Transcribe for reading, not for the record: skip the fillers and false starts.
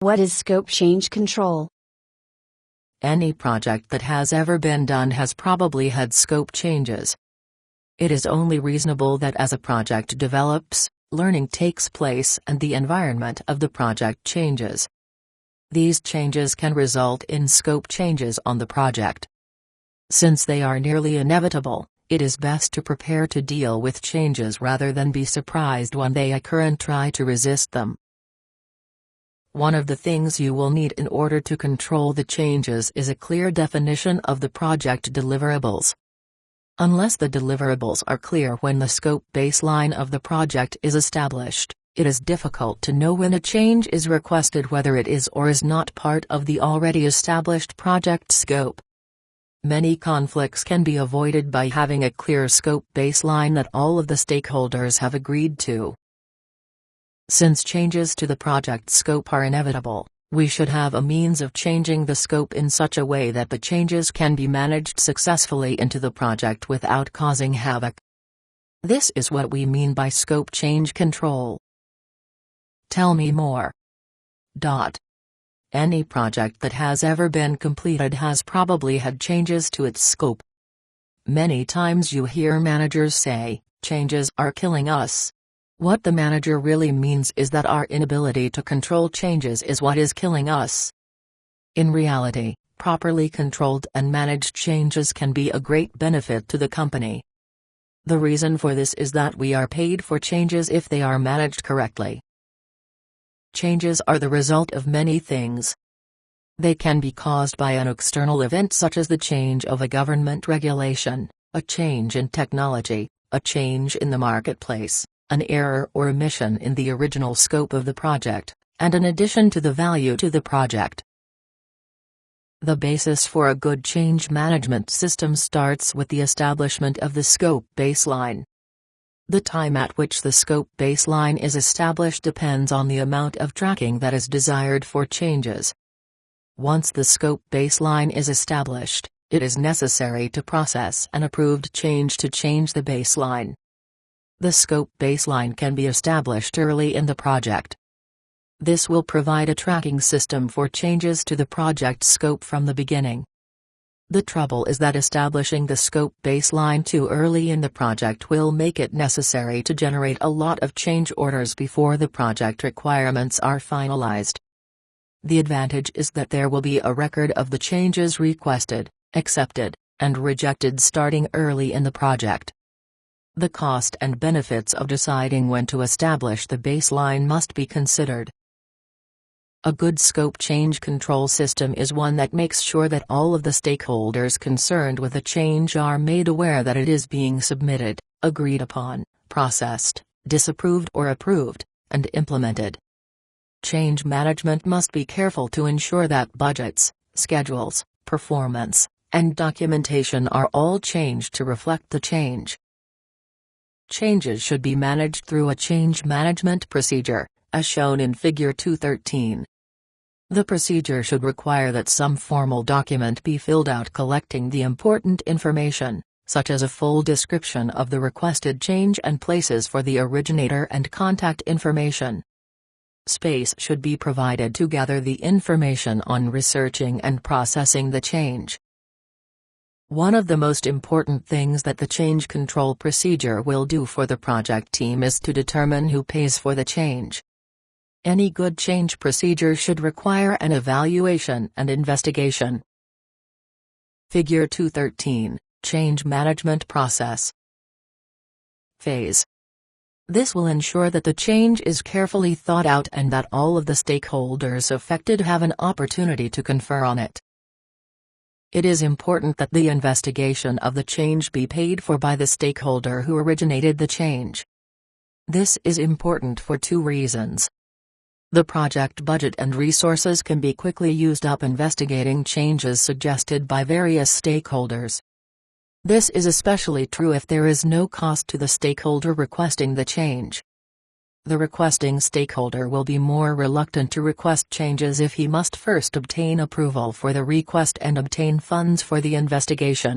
What is scope change control? Any project that has ever been done has probably had scope changes. It is only reasonable that as a project develops, learning takes place and the environment of the project changes. These changes can result in scope changes on the project. Since they are nearly inevitable, it is best to prepare to deal with changes rather than be surprised when they occur and try to resist them. One of the things you will need in order to control the changes is a clear definition of the project deliverables. Unless the deliverables are clear when the scope baseline of the project is established, it is difficult to know when a change is requested, whether it is or is not part of the already established project scope. Many conflicts can be avoided by having a clear scope baseline that all of the stakeholders have agreed to. Since changes to the project scope are inevitable, we should have a means of changing the scope in such a way that the changes can be managed successfully into the project without causing havoc. This is what we mean by scope change control. Tell me more. Any project that has ever been completed has probably had changes to its scope. Many times you hear managers say, "Changes are killing us." What the manager really means is that our inability to control changes is what is killing us. In reality, properly controlled and managed changes can be a great benefit to the company. The reason for this is that we are paid for changes if they are managed correctly. Changes are the result of many things. They can be caused by an external event such as the change of a government regulation, a change in technology, a change in the marketplace, an error or omission in the original scope of the project, and an addition to the value to the project. The basis for a good change management system starts with the establishment of the scope baseline. The time at which the scope baseline is established depends on the amount of tracking that is desired for changes. Once the scope baseline is established, it is necessary to process an approved change to change the baseline. The scope baseline can be established early in the project. This will provide a tracking system for changes to the project scope from the beginning. The trouble is that establishing the scope baseline too early in the project will make it necessary to generate a lot of change orders before the project requirements are finalized. The advantage is that there will be a record of the changes requested, accepted, and rejected starting early in the project. The cost and benefits of deciding when to establish the baseline must be considered. A good scope change control system is one that makes sure that all of the stakeholders concerned with a change are made aware that it is being submitted, agreed upon, processed, disapproved or approved, and implemented. Change management must be careful to ensure that budgets, schedules, performance, and documentation are all changed to reflect the change. Changes should be managed through a change management procedure, as shown in Figure 213. The procedure should require that some formal document be filled out collecting the important information, such as a full description of the requested change and places for the originator and contact information. Space should be provided to gather the information on researching and processing the change. One of the most important things that the change control procedure will do for the project team is to determine who pays for the change. Any good change procedure should require an evaluation and investigation. Figure 213, Change Management Process. Phase. This will ensure that the change is carefully thought out and that all of the stakeholders affected have an opportunity to confer on it. It is important that the investigation of the change be paid for by the stakeholder who originated the change. This is important for two reasons. The project budget and resources can be quickly used up investigating changes suggested by various stakeholders. This is especially true if there is no cost to the stakeholder requesting the change. The requesting stakeholder will be more reluctant to request changes if he must first obtain approval for the request and obtain funds for the investigation.